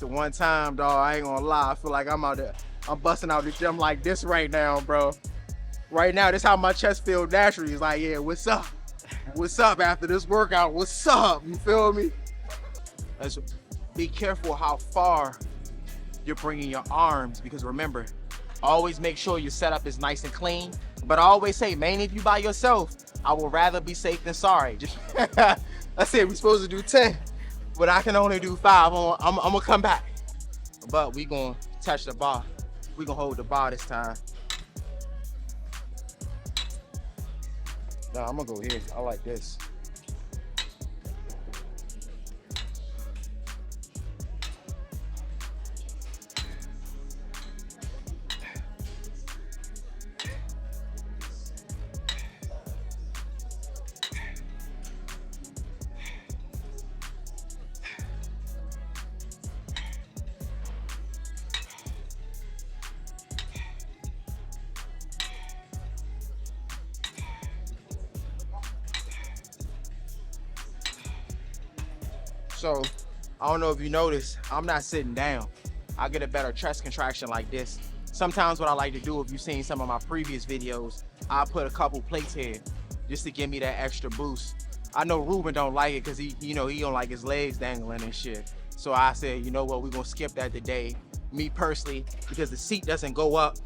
the one time, dog. I ain't gonna lie. I feel like I'm out there. I'm busting out the gym like this right now, bro. Right now, this how my chest feel naturally. It's like, yeah, what's up? What's up after this workout? What's up? You feel me? Let's be careful how far you're bringing your arms, because remember, always make sure your setup is nice and clean. But I always say, mainly if you by yourself, I would rather be safe than sorry. Just I said we're supposed to do 10, but I can only do 5. I'm gonna come back. But we gonna touch the bar. We gonna hold the bar this time. Nah, I'm gonna go here. I like this. So, I don't know if you noticed, I'm not sitting down. I get a better chest contraction like this. Sometimes what I like to do, if you've seen some of my previous videos, I put a couple plates here just to give me that extra boost. I know Ruben don't like it because he don't like his legs dangling and shit. So I said, you know what, we're gonna skip that today. Me personally, because the seat doesn't go up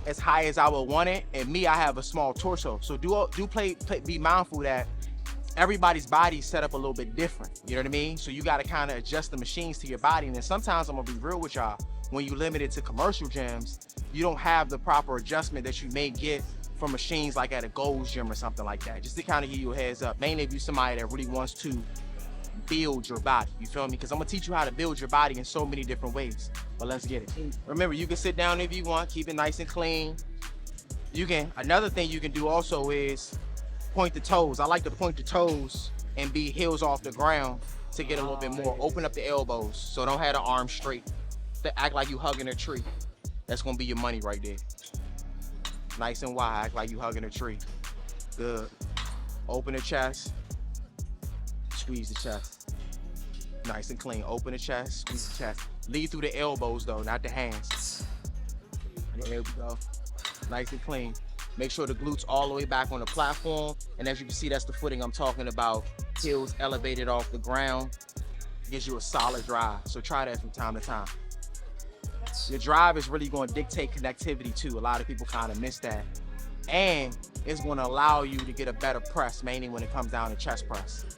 as high as I would want it, and me, I have a small torso. So be mindful that everybody's body's set up a little bit different, you know what I mean? So you gotta kind of adjust the machines to your body. And then sometimes, I'm gonna be real with y'all, when you limit it to commercial gyms, you don't have the proper adjustment that you may get from machines like at a Gold's gym or something like that. Just to kind of give you a heads up, mainly if you're somebody that really wants to build your body, you feel me? Because I'm gonna teach you how to build your body in so many different ways. But let's get it. Remember, you can sit down if you want, keep it nice and clean. Another thing you can do also is point the toes. I like to point the toes and be heels off the ground to get a little bit more. Open up the elbows, so don't have the arms straight. Act like you hugging a tree. That's gonna be your money right there. Nice and wide, act like you hugging a tree. Good. Open the chest, squeeze the chest. Nice and clean. Open the chest, squeeze the chest. Lead through the elbows though, not the hands. There we go. Nice and clean. Make sure the glutes all the way back on the platform. And as you can see, that's the footing I'm talking about. Heels elevated off the ground. Gives you a solid drive. So try that from time to time. Your drive is really going to dictate connectivity too. A lot of people kind of miss that. And it's going to allow you to get a better press, mainly when it comes down to chest press.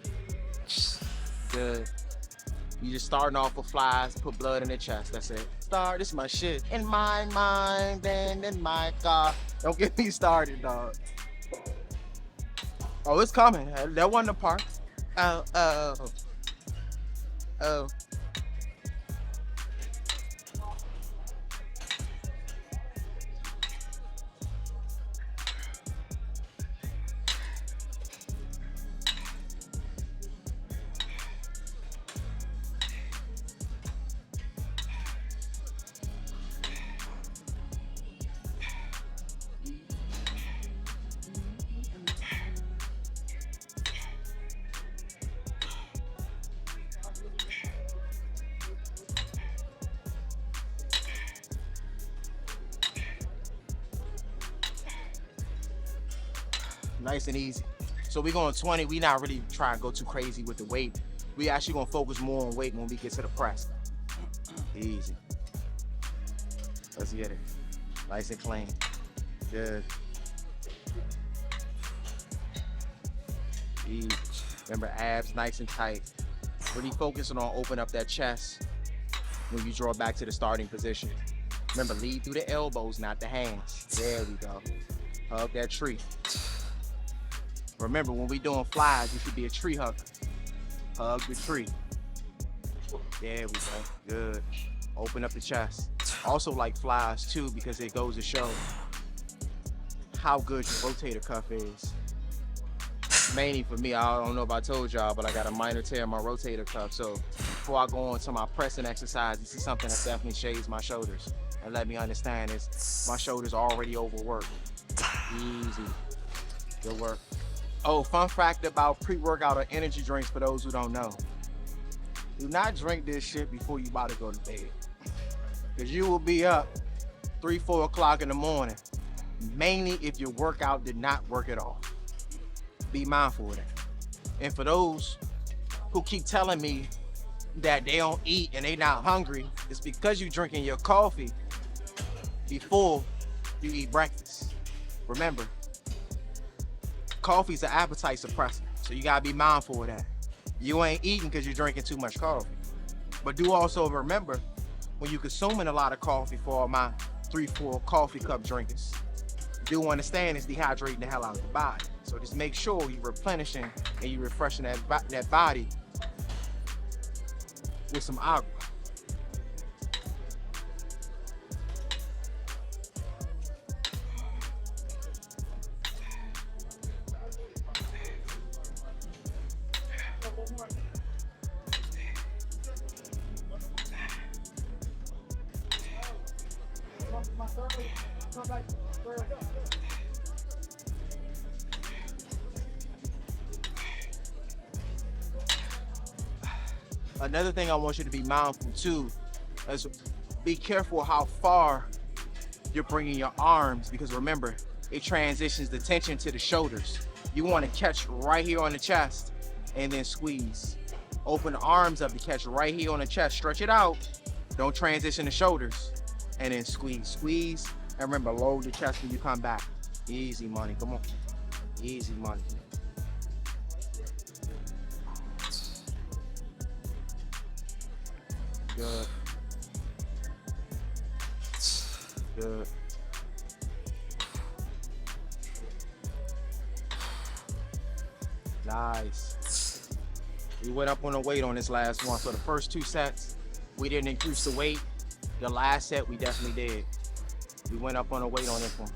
Good. You just starting off with flies, put blood in the chest. That's it. This is my shit. In my mind and in my car. Don't get me started, dog. Oh, it's coming. That wasn't the part. Oh. Nice and easy. So we're going 20. We not really trying to go too crazy with the weight. We actually gonna focus more on weight when we get to the press. Easy. Let's get it. Nice and clean. Good. Easy. Remember, abs nice and tight. Really focusing on open up that chest when you draw back to the starting position. Remember, lead through the elbows, not the hands. There we go. Hug that tree. Remember, when we doing flies, you should be a tree hugger. Hug the tree. There we go. Good. Open up the chest. Also like flies too, because it goes to show how good your rotator cuff is. Mainly for me, I don't know if I told y'all, but I got a minor tear in my rotator cuff. So before I go on to my pressing exercise, this is something that definitely shades my shoulders and let me understand is my shoulders are already overworked. Easy. Good work. Oh, fun fact about pre-workout or energy drinks for those who don't know. Do not drink this shit before you about to go to bed. Because you will be up 3, 4 o'clock in the morning. Mainly if your workout did not work at all. Be mindful of that. And for those who keep telling me that they don't eat and they not hungry, it's because you drinking your coffee before you eat breakfast. Remember, coffee's an appetite suppressor, so you gotta be mindful of that. You ain't eating because you're drinking too much coffee. But do also remember, when you're consuming a lot of coffee, for all my 3, 4 coffee cup drinkers, do understand it's dehydrating the hell out of the body. So just make sure you're replenishing and you're refreshing that body with some agua. Another thing I want you to be mindful too is be careful how far you're bringing your arms, because remember, it transitions the tension to the shoulders. You want to catch right here on the chest and then squeeze. Open the arms up to catch right here on the chest. Stretch it out. Don't transition the shoulders. And then squeeze. Squeeze. And remember, load the chest when you come back. Easy money. Come on. Easy money. Good. Good. Nice. We went up on the weight on this last one. So the first 2 sets, we didn't increase the weight. The last set, we definitely did. We went up on the weight on this one.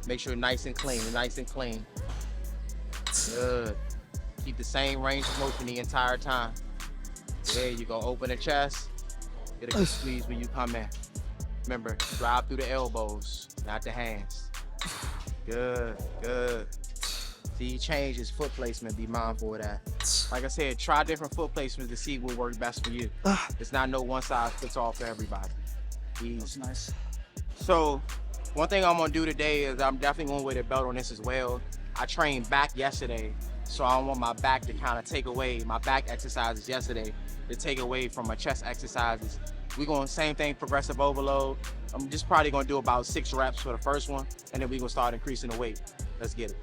Make sure nice and clean, nice and clean. Good. Keep the same range of motion the entire time. There you go. Open the chest. Get a good squeeze when you come in. Remember, drive through the elbows, not the hands. Good, good. See, change his foot placement. Be mindful of that. Like I said, try different foot placements to see what works best for you. It's not no one size fits all for everybody. That's nice. So, one thing I'm gonna do today is I'm definitely gonna wear the belt on this as well. I trained back yesterday, so I don't want my back to kind of take away my back exercises yesterday to take away from my chest exercises. We're going same thing, progressive overload. I'm just probably gonna do about 6 reps for the first one, and then we're gonna start increasing the weight. Let's get it.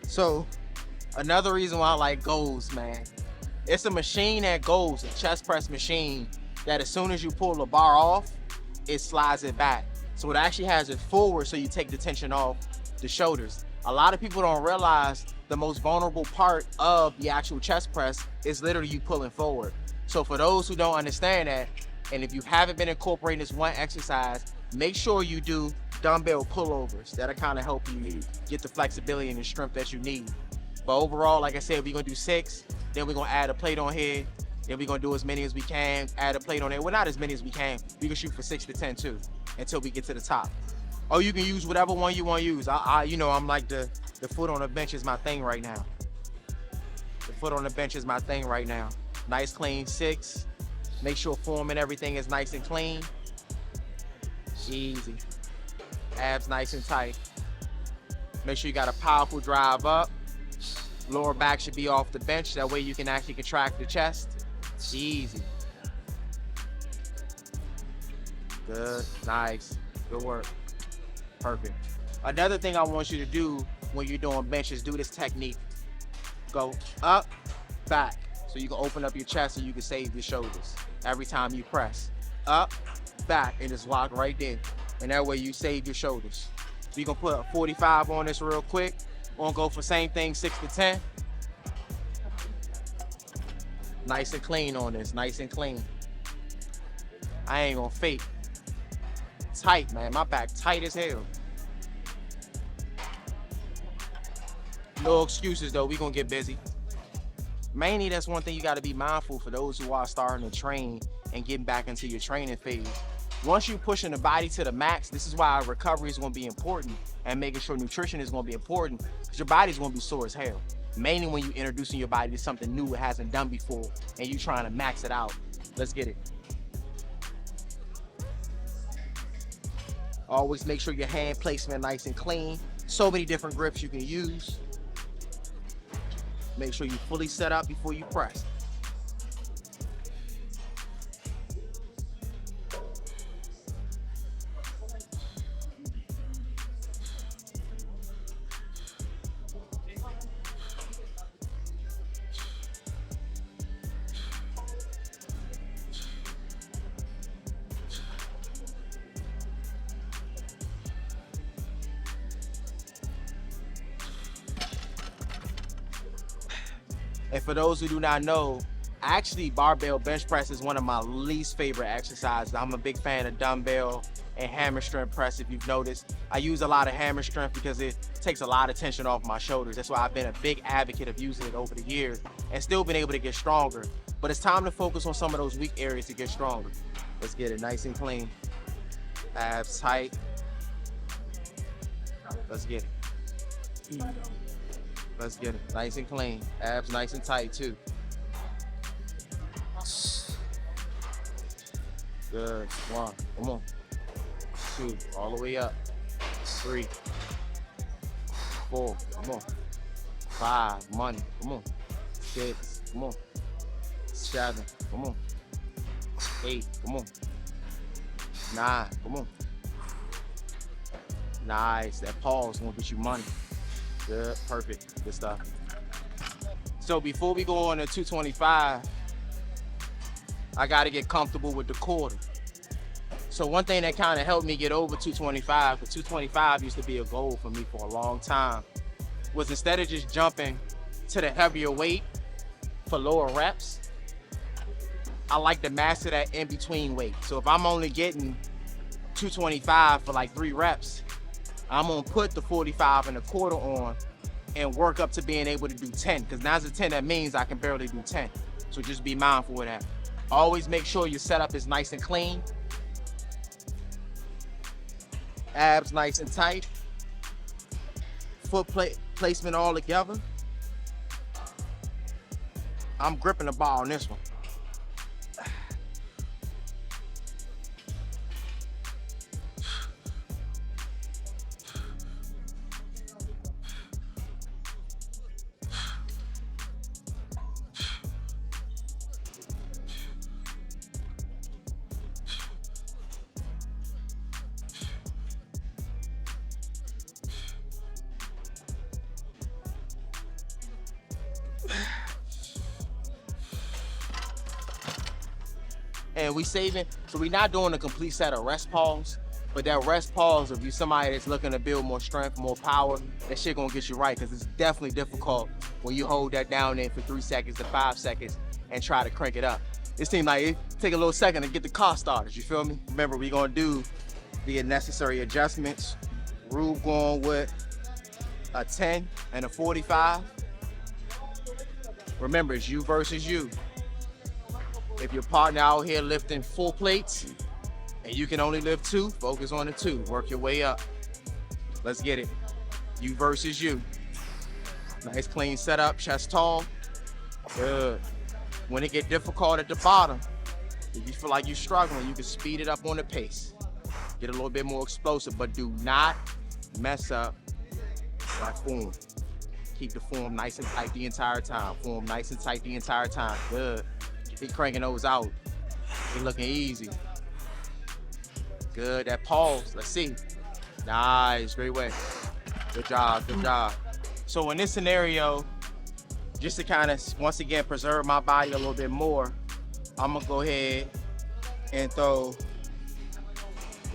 So, another reason why I like goals, man, it's a machine that goes, a chest press machine, that as soon as you pull the bar off, it slides it back. So it actually has it forward so you take the tension off the shoulders. A lot of people don't realize the most vulnerable part of the actual chest press is literally you pulling forward. So for those who don't understand that, and if you haven't been incorporating this one exercise, make sure you do dumbbell pullovers. That'll kind of help you get the flexibility and the strength that you need. But overall, like I said, we're gonna do 6, then we're gonna add a plate on here, then we're gonna do as many as we can, add a plate on there. Well, not as many as we can. We can shoot for 6 to 10 too, until we get to the top. Or you can use whatever one you want to use. You know, I'm like the foot on the bench is my thing right now. The foot on the bench is my thing right now. Nice clean 6. Make sure form and everything is nice and clean. Easy. Abs nice and tight. Make sure you got a powerful drive up. Lower back should be off the bench. That way you can actually contract the chest. Easy. Good, nice, good work. Perfect. Another thing I want you to do when you're doing bench is do this technique. Go up, back. So you can open up your chest and you can save your shoulders every time you press. Up, back, and just lock right there. And that way you save your shoulders. So you can put a 45 on this real quick. We're gonna go for same thing, 6 to 10. Nice and clean on this, nice and clean. I ain't gonna fake. Tight, man, my back tight as hell. No excuses though, we gonna get busy. Mainly, that's one thing you got to be mindful for those who are starting to train and getting back into your training phase. Once you're pushing the body to the max, this is why recovery is going to be important, and making sure nutrition is going to be important, because your body's going to be sore as hell. Mainly when you're introducing your body to something new it hasn't done before and you're trying to max it out. Let's get it. Always make sure your hand placement nice and clean. So many different grips you can use. Make sure you fully set up before you press. And for those who do not know, actually barbell bench press is one of my least favorite exercises. I'm a big fan of dumbbell and hammer strength press. If you've noticed, I use a lot of hammer strength because it takes a lot of tension off my shoulders. That's why I've been a big advocate of using it over the years and still been able to get stronger. But it's time to focus on some of those weak areas to get stronger. Let's get it nice and clean. Abs tight. Let's get it. Let's get it nice and clean. Abs nice and tight too. Good. 1, come on. 2, all the way up. 3, 4, come on. 5, money, come on. 6, come on. 7, come on. 8, come on. 9, come on. Nice. That pause gonna get you money. Good, perfect, good stuff. So before we go on to 225, I gotta get comfortable with the quarter. So one thing that kind of helped me get over 225, because 225 used to be a goal for me for a long time, was instead of just jumping to the heavier weight for lower reps, I like to master that in-between weight. So if I'm only getting 225 for like 3 reps, I'm gonna put the 45 and a quarter on and work up to being able to do 10, because now as a 10, that means I can barely do 10. So just be mindful of that. Always make sure your setup is nice and clean. Abs nice and tight. Foot placement all together. I'm gripping the ball on this one. And we saving, so we're not doing a complete set of rest pause, but that rest pause, if you're somebody that's looking to build more strength, more power, that shit gonna get you right, because it's definitely difficult when you hold that down there for 3 seconds to 5 seconds and try to crank it up. It seems like it take a little second to get the car started, you feel me? Remember, we're gonna do the necessary adjustments. Rube going with a 10 and a 45. Remember, it's you versus you. If your partner out here lifting 4 plates and you can only lift 2, focus on the 2. Work your way up. Let's get it. You versus you. Nice clean setup, chest tall. Good. When it get difficult at the bottom, if you feel like you're struggling, you can speed it up on the pace. Get a little bit more explosive, but do not mess up that form. Keep the form nice and tight the entire time. Form nice and tight the entire time. Good. Keep cranking those out. They looking easy. Good, that pause, let's see. Nice, great way. Good job, good job. So in this scenario, just to kind of, once again, preserve my body a little bit more, I'm gonna go ahead and throw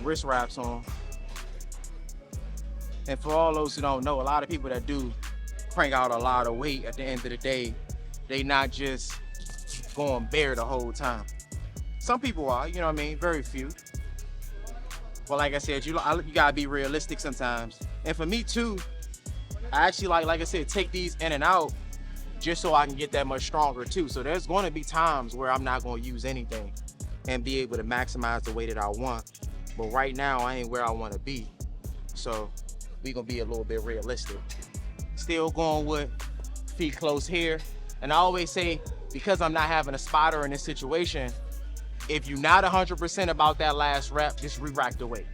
wrist wraps on. And for all those who don't know, a lot of people that do crank out a lot of weight at the end of the day, they not just going bare the whole time. Some people are, you know what I mean? Very few. But like I said, you gotta be realistic sometimes. And for me too, I actually like I said, take these in and out just so I can get that much stronger too. So there's going to be times where I'm not going to use anything and be able to maximize the way that I want. But right now I ain't where I want to be. So we gonna be a little bit realistic. Still going with feet close here. And I always say, because I'm not having a spotter in this situation, if you're not 100% about that last rep, just re-rack the weight.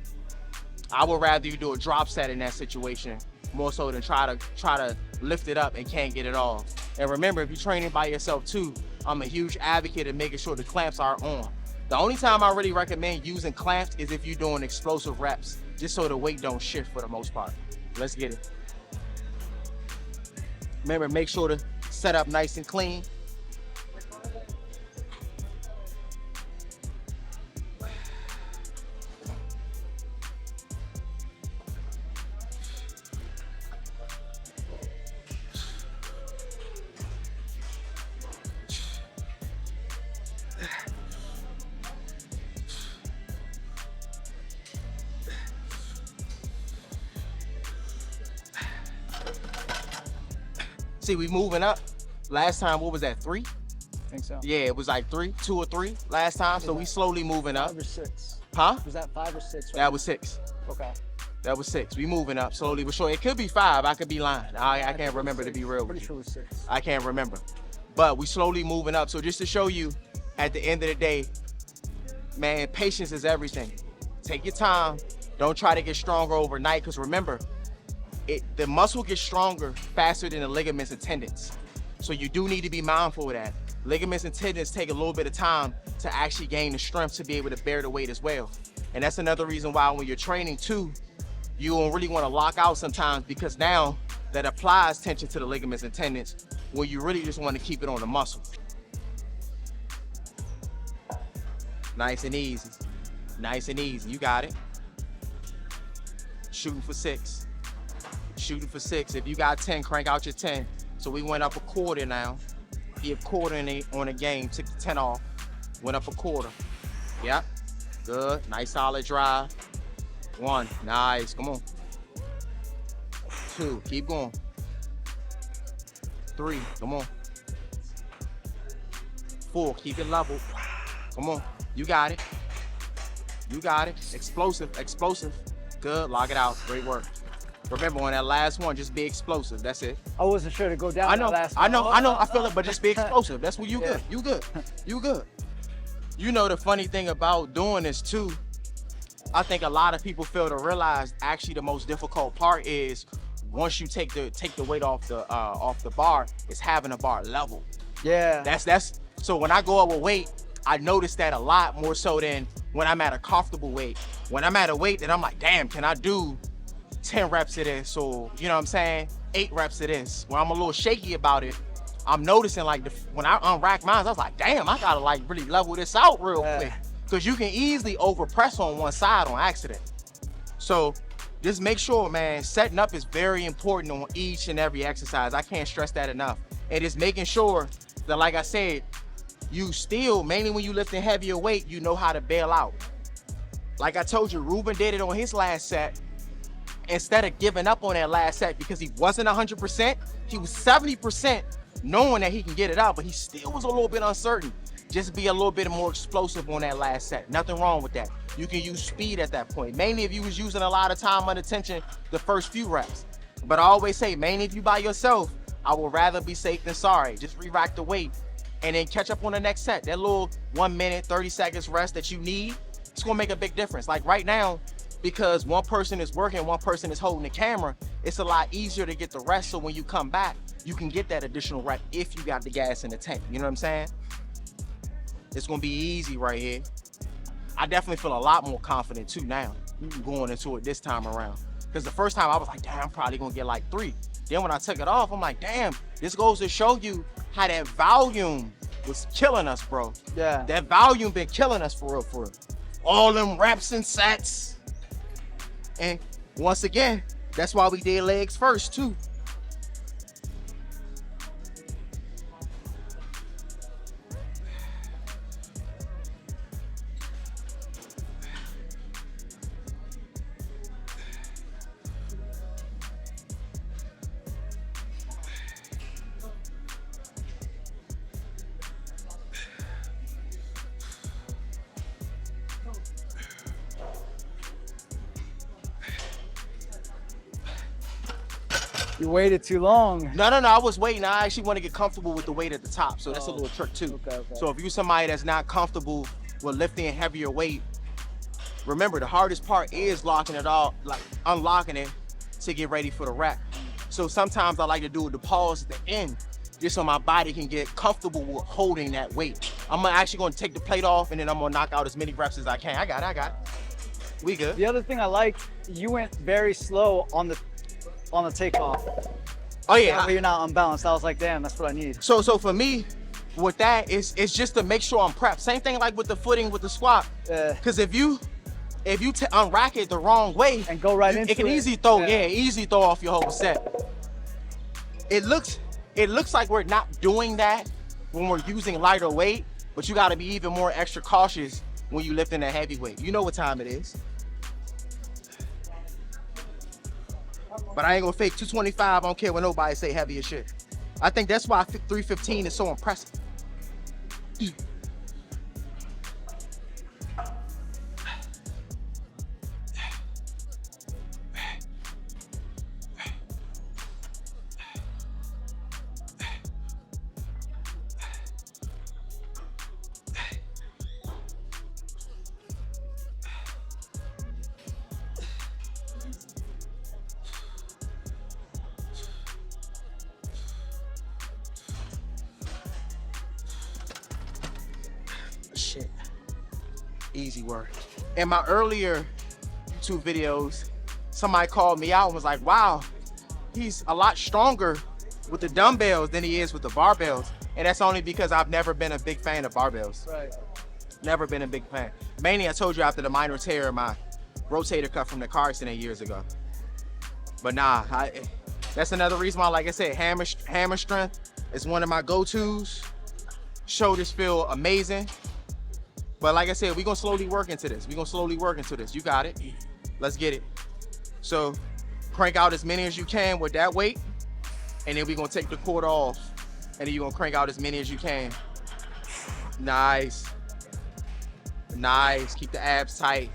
I would rather you do a drop set in that situation more so than try to lift it up and can't get it off. And remember, if you're training by yourself too, I'm a huge advocate of making sure the clamps are on. The only time I really recommend using clamps is if you're doing explosive reps, just so the weight don't shift for the most part. Let's get it. Remember, make sure to set up nice and clean. See, we moving up. Last time, what was that, 3? I think so. Yeah, it was like 3, 2 or 3 last time. So we slowly moving up. 5 or 6. Huh? Was that 5 or 6? Right? That was 6. Okay. That was 6. We moving up slowly but surely. It could be 5. I could be lying. I can't remember, to be real. Pretty sure it was 6. I can't remember. But we slowly moving up. So just to show you, at the end of the day, man, patience is everything. Take your time. Don't try to get stronger overnight, because remember, the muscle gets stronger faster than the ligaments and tendons. So you do need to be mindful of that. Ligaments and tendons take a little bit of time to actually gain the strength to be able to bear the weight as well. And that's another reason why when you're training too, you don't really want to lock out sometimes, because now that applies tension to the ligaments and tendons when you really just want to keep it on the muscle. Nice and easy. Nice and easy. You got it. Shooting for 6. Shooting for 6. If you got 10, crank out your 10. So we went up a quarter now. Be a quarter on a game. Took the 10 off. Went up a quarter. Yep. Good. Nice solid drive. 1. Nice. Come on. 2. Keep going. 3. Come on. 4. Keep it level. Come on. You got it. You got it. Explosive. Explosive. Good. Lock it out. Great work. Remember, on that last one, just be explosive. That's it. I wasn't sure to go down. I know. That last I know. one. I know. I feel it, but just be explosive. That's what you Yeah. good. You good. You good. You know, the funny thing about doing this too, I think a lot of people fail to realize actually the most difficult part is once you take the weight off the bar, is having a bar level. Yeah. That's so when I go up with weight, I notice that a lot more so than when I'm at a comfortable weight. When I'm at a weight that I'm like, damn, can I do 10 reps of this, or you know what I'm saying, 8 reps of this, where I'm a little shaky about it. I'm noticing like when I unrack mine, I was like, damn, I gotta like really level this out real quick, because you can easily overpress on one side on accident. So just make sure, man, setting up is very important on each and every exercise. I can't stress that enough. And it's making sure that, like I said, you still, mainly when you lifting heavier weight, you know how to bail out. Like I told you, Ruben did it on his last set. Instead of giving up on that last set because he wasn't 100%, he was 70% knowing that he can get it out, but he still was a little bit uncertain. Just be a little bit more explosive on that last set. Nothing wrong with that. You can use speed at that point. Mainly if you was using a lot of time under tension the first few reps. But I always say, mainly if you by yourself, I would rather be safe than sorry. Just re-rack the weight and then catch up on the next set. That little 1 minute, 30 seconds rest that you need, it's gonna make a big difference. Like right now, because one person is working, one person is holding the camera, it's a lot easier to get the rest, so when you come back, you can get that additional rep if you got the gas in the tank. You know what I'm saying? It's gonna be easy right here. I definitely feel a lot more confident too now, going into it this time around. Because the first time I was like, damn, I'm probably gonna get like 3. Then when I took it off, I'm like, damn, this goes to show you how that volume was killing us, bro. Yeah. That volume been killing us for real, for real. All them reps and sets. And once again, that's why we did legs first too. You waited too long. No, I was waiting. I actually want to get comfortable with the weight at the top. So that's a Oh, little trick too. okay. So if you're somebody that's not comfortable with lifting a heavier weight, remember the hardest part is locking it all, like unlocking it to get ready for the rep. So sometimes I like to do the pause at the end, just so my body can get comfortable with holding that weight. I'm actually going to take the plate off and then I'm going to knock out as many reps as I can. I got it. We good. The other thing I like, you went very slow on the takeoff. Oh yeah. That way you're not unbalanced. I was like, damn, that's what I need. So for me, with that, it's just to make sure I'm prepped. Same thing like with the footing with the squat. Because if you unrack it the wrong way And go right into it can easily throw, easily throw off your whole set. It looks like we're not doing that when we're using lighter weight, but you got to be even more extra cautious when you lifting a heavy weight. You know what time it is. But I ain't gonna fake 225. I don't care what nobody say heavy as shit. I think that's why 315 is so impressive. Shit, easy work. In my earlier YouTube videos, somebody called me out and was like, wow, he's a lot stronger with the dumbbells than he is with the barbells. And that's only because I've never been a big fan of barbells. Right. Never been a big fan. Mainly, I told you after the minor tear in my rotator cuff from the car accident years ago. But nah, that's another reason why, like I said, hammer strength is one of my go-tos. Shoulders feel amazing. But like I said, we're gonna slowly work into this. You got it. Let's get it. So crank out as many as you can with that weight. And then we're gonna take the cord off. And then you're gonna crank out as many as you can. Nice. Nice. Keep the abs tight.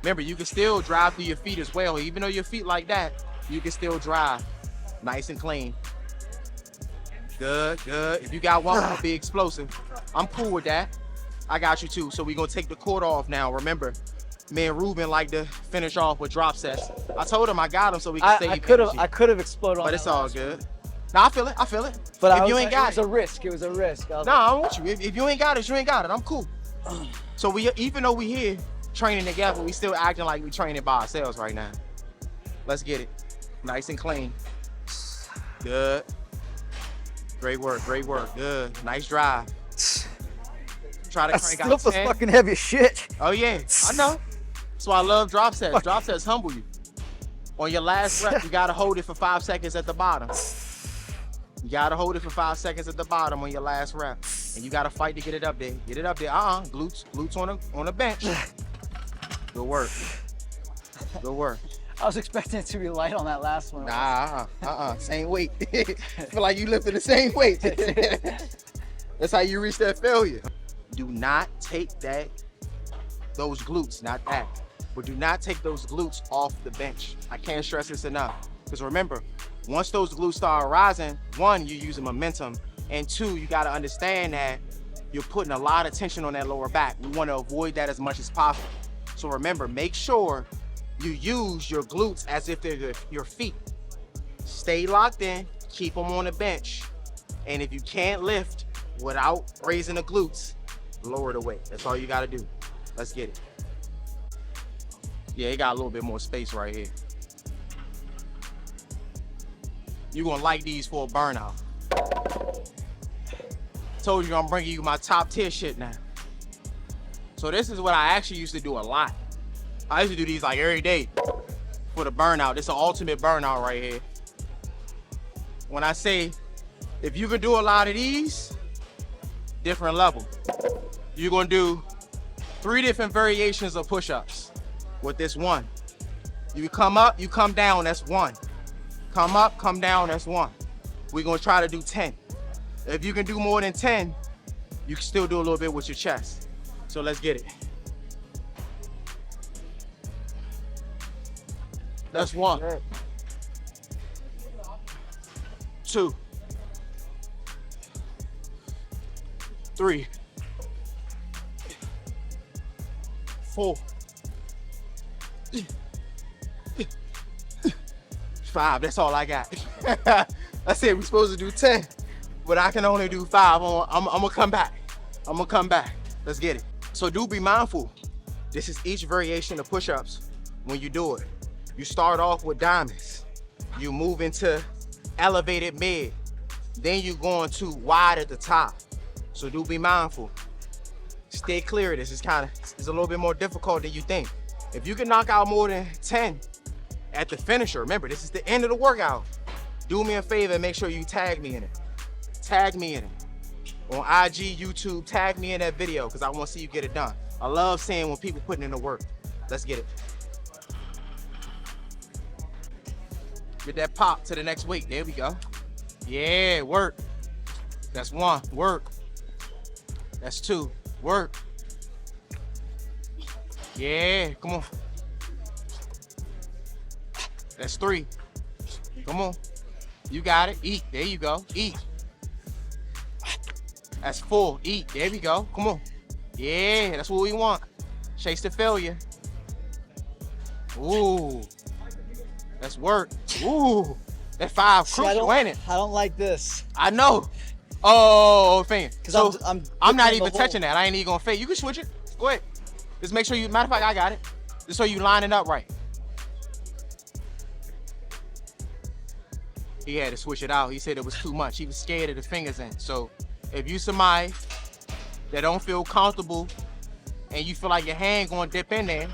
Remember, you can still drive through your feet as well. Even though your feet like that, you can still drive. Nice and clean. Good. If you got one more, be explosive. I'm cool with that. I got you too. So we're gonna take the cord off now. Remember, me and Ruben like to finish off with drop sets. I told him I got him so we can save energy. I could have exploded on But that it's all last good. one. Nah, I feel it. But if you ain't got it was a risk. It was a risk. nah, I want you. If you ain't got it, you ain't got it. I'm cool. So we, even though we here training together, we still acting like we training by ourselves right now. Let's get it. Nice and clean. Good. Great work. Good. Nice drive. Try to crank out 10. Fucking heavy as shit. Oh yeah, I know. That's why I love drop sets. Drop sets humble you. On your last rep, you gotta hold it for 5 seconds at the bottom. You gotta hold it for 5 seconds at the bottom on your last rep. And you gotta fight to get it up there. Get it up there. Glutes on the bench. Good work. I was expecting it to be light on that last one. Nah, same weight. Feel like you lifting the same weight. That's how you reach that failure. Do not take those glutes, not that. But do not take those glutes off the bench. I can't stress this enough. Because remember, once those glutes start rising, one, you're using momentum. And two, you gotta understand that you're putting a lot of tension on that lower back. We wanna avoid that as much as possible. So remember, make sure you use your glutes as if they're your feet. Stay locked in, keep them on the bench. And if you can't lift without raising the glutes, lower the weight. That's all you gotta do. Let's get it. Yeah, it got a little bit more space right here. You're gonna like these for a burnout. Told you I'm bringing you my top tier shit now. So this is what I actually used to do a lot. I used to do these like every day for the burnout. It's an ultimate burnout right here. When I say, if you can do a lot of these, different level. You're gonna do 3 different variations of push-ups with this one. You come up, you come down, that's 1. Come up, come down, that's 1. We're gonna try to do 10. If you can do more than 10, you can still do a little bit with your chest. So let's get it. That's 1. 2, 3, 4, 5. That's all I got. I said we're supposed to do 10, but I can only do 5. I'm gonna come back. I'm gonna come back. Let's get it. So do be mindful. This is each variation of push-ups when you do it. You start off with diamonds. You move into elevated mid. Then you going to wide at the top. So do be mindful. Stay clear of this. It's a little bit more difficult than you think. If you can knock out more than 10 at the finisher, remember, this is the end of the workout. Do me a favor and make sure you tag me in it. Tag me in it. On IG, YouTube, tag me in that video because I want to see you get it done. I love seeing when people putting in the work. Let's get it. Get that pop to the next week. There we go. Yeah, work. That's 1, work. That's 2, work. Yeah, come on. That's 3. Come on. You got it. Eat. There you go. Eat. That's 4. Eat. There we go. Come on. Yeah, that's what we want. Chase the failure. Ooh. That's work. Ooh. That 5 crucial, ain't it? I don't like this. I know. Oh, fan. Because So I'm not dipping even the touching hole. that. I ain't even gonna fade. You can switch it. Go ahead. Just make sure you, matter of fact, I got it. Just so you line it up right. He had to switch it out. He said it was too much. He was scared of the fingers in. So if you somebody that don't feel comfortable and you feel like your hand gonna dip in there,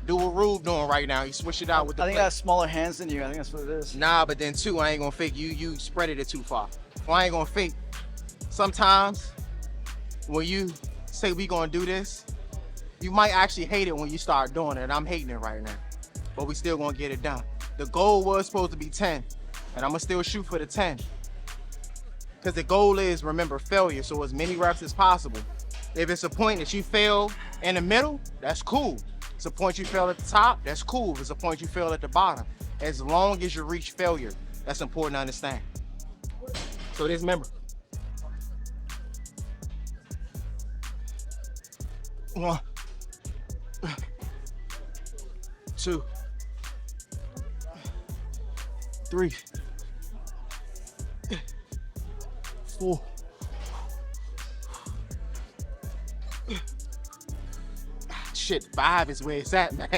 do what Rube doing right now. You switch it out with the I think plate. I have smaller hands than you. I think that's what it is. Nah, but then 2, I ain't gonna fake. You spreaded it too far. Well, I ain't gonna fake. Sometimes when you say we gonna do this, you might actually hate it when you start doing it. And I'm hating it right now, but we still gonna get it done. The goal was supposed to be 10, and I'm gonna still shoot for the 10. Because the goal is, remember, failure. So as many reps as possible. If it's a point that you fail in the middle, that's cool. It's a point you fail at the top, that's cool. If it's a point you fail at the bottom, as long as you reach failure, that's important to understand. So just remember. 1, 2, 3, 4. Shit, 5 is where it's at, man.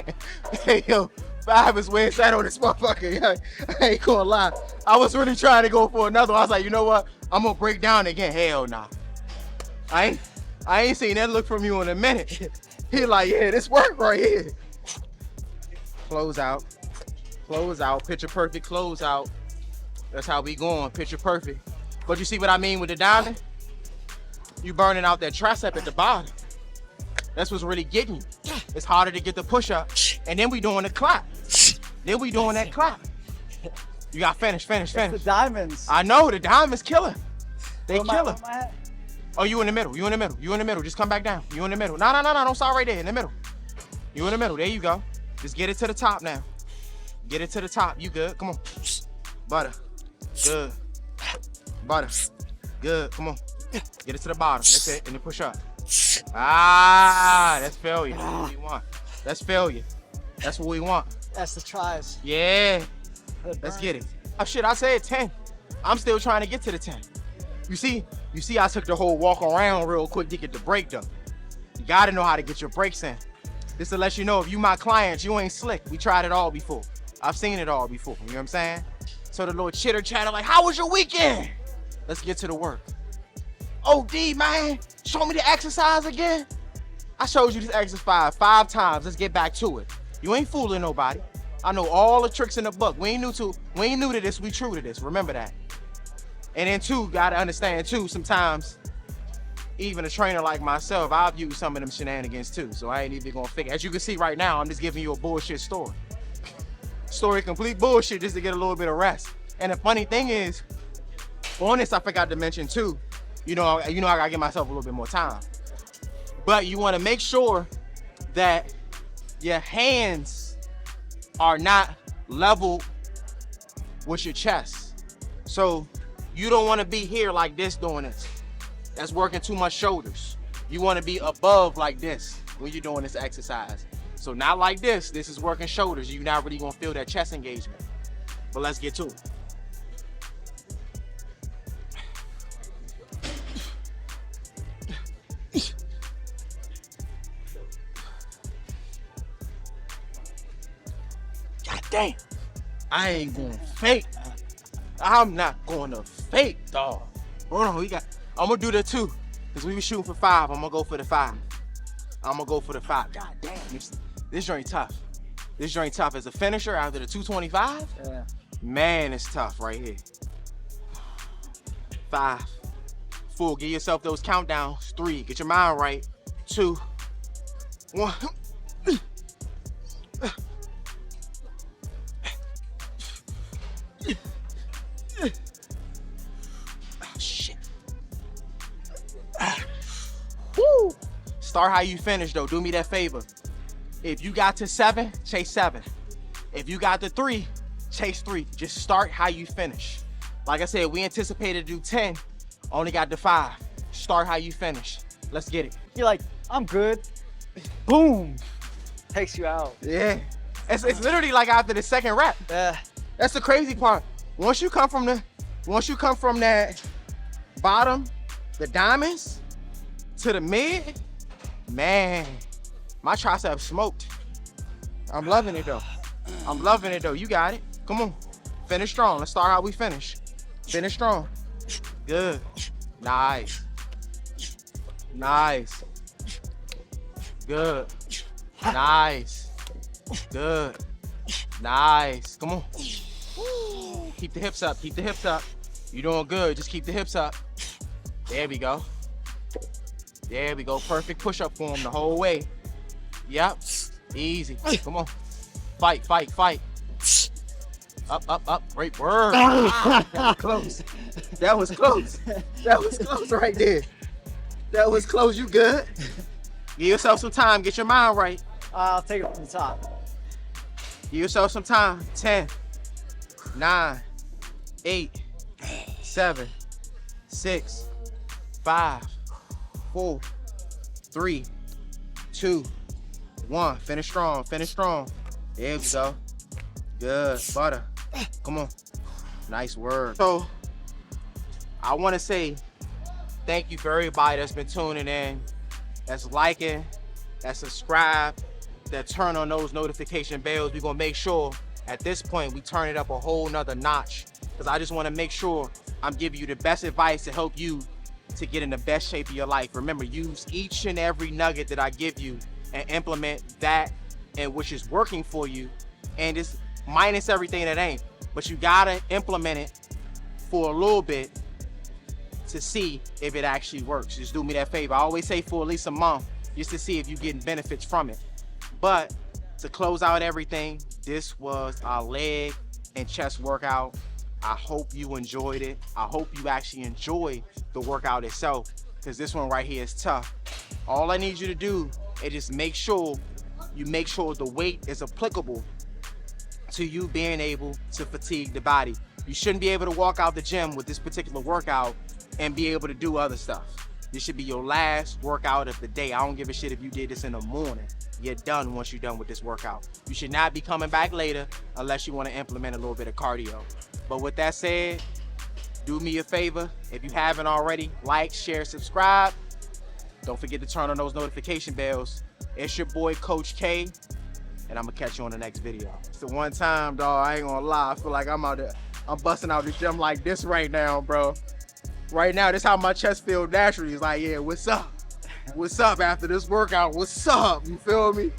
Hey, yo, 5 is where it's at on this motherfucker. Yo, I ain't gonna lie. I was really trying to go for another one. I was like, you know what? I'm gonna break down again. Hell nah. I ain't seen that look from you in a minute. He like, yeah, this work right here. Close out, picture perfect, close out. That's how we going, picture perfect. But you see what I mean with the diamond? You burning out that tricep at the bottom. That's what's really getting you. It's harder to get the push up. And then we doing the clap. Then we doing that clap. You got finish. The diamonds. I know, the diamonds killer. They Where am killer. I at? Oh, you in the middle, Just come back down. You in the middle. No, don't start right there, in the middle. You in the middle, there you go. Just get it to the top now. Get it to the top, you good, come on. Butter, good. Butter, good, come on. Get it to the bottom, that's it, and then push up. Ah, that's failure, that's what we want. That's failure, that's what we want. That's the tries. Yeah, The let's burn. get it. Oh shit, I said 10. I'm still trying to get to the 10. You see, I took the whole walk around real quick to get the break though. You gotta know how to get your breaks in. This to let you know, if you my clients, you ain't slick. We tried it all before. I've seen it all before, you know what I'm saying? So the little chitter chatter like, how was your weekend? Let's get to the work. OD, man, show me the exercise again. I showed you this exercise 5 times. Let's get back to it. You ain't fooling nobody. I know all the tricks in the book. We ain't new to this, we true to this. Remember that. And then 2, gotta understand too, sometimes even a trainer like myself, I've used some of them shenanigans too. So I ain't even gonna figure. As you can see right now, I'm just giving you a bullshit story. Story complete bullshit just to get a little bit of rest. And the funny thing is, on this I forgot to mention too, you know I gotta give myself a little bit more time. But you wanna make sure that your hands are not level with your chest. So You don't want to be here like this doing this. That's working too much shoulders. You want to be above like this when you're doing this exercise. So not like this. This is working shoulders. You're not really going to feel that chest engagement. But let's get to it. God damn. I ain't going to fake. I'm not going to fake, dog. Hold on, I'm going to do the 2. Because we were shooting for 5. I'm going to go for the 5. I'm going to go for the 5. God damn. This joint tough. This joint tough as a finisher after the 225. Yeah. Man, it's tough right here. 5. 4. Give yourself those countdowns. 3. Get your mind right. 2. 1. Oh, shit. Woo. Start how you finish though. Do me that favor. If you got to 7, chase 7. If you got to 3, chase 3. Just start how you finish. Like I said, we anticipated to do 10, only got to 5. Start how you finish. Let's get it. You're like, I'm good. Boom. Takes you out. Yeah. It's literally like after the 2nd rep. Yeah. That's the crazy part. Once you come from that bottom, the diamonds, to the mid, man, my triceps smoked. I'm loving it though. I'm loving it though. You got it. Come on. Finish strong. Let's start how we finish. Finish strong. Good. Nice. Nice. Good. Nice. Good. Nice. Come on. Keep the hips up. Keep the hips up. You're doing good. Just keep the hips up. There we go. There we go. Perfect push-up form the whole way. Yep. Easy. Come on. Fight, fight, fight. Up, up, up. Great work. That was close. That was close. That was close right there. That was close. You good? Give yourself some time. Get your mind right. I'll take it from the top. Give yourself some time. 10, 9, 8, 7, 6, 5, 4, 3, 2, 1. Finish strong. Finish strong. There we go. Good. Butter. Come on. Nice work. So, I want to say thank you for everybody that's been tuning in, that's liking, that's subscribed, that turn on those notification bells. We're going to make sure at this point we turn it up a whole nother notch, because I just want to make sure I'm giving you the best advice to help you to get in the best shape of your life. Remember, use each and every nugget that I give you and implement that and which is working for you, and just minus everything that ain't. But you gotta implement it for a little bit to see if it actually works. Just do me that favor. I always say for at least a month, just to see if you're getting benefits from it. But to close out everything, this was our leg and chest workout. I hope you enjoyed it. I hope you actually enjoy the workout itself, because this one right here is tough. All I need you to do is just make sure the weight is applicable to you being able to fatigue the body. You shouldn't be able to walk out the gym with this particular workout and be able to do other stuff. This should be your last workout of the day. I don't give a shit if you did this in the morning. You're done once you're done with this workout. You should not be coming back later unless you want to implement a little bit of cardio. But with that said, do me a favor. If you haven't already, like, share, subscribe. Don't forget to turn on those notification bells. It's your boy, Coach K, and I'm gonna catch you on the next video. It's the one time, dog, I ain't gonna lie. I feel like I'm busting out the gym like this right now, bro. Right now, this is how my chest feels naturally. It's like, yeah, what's up? What's up after this workout? What's up? You feel me?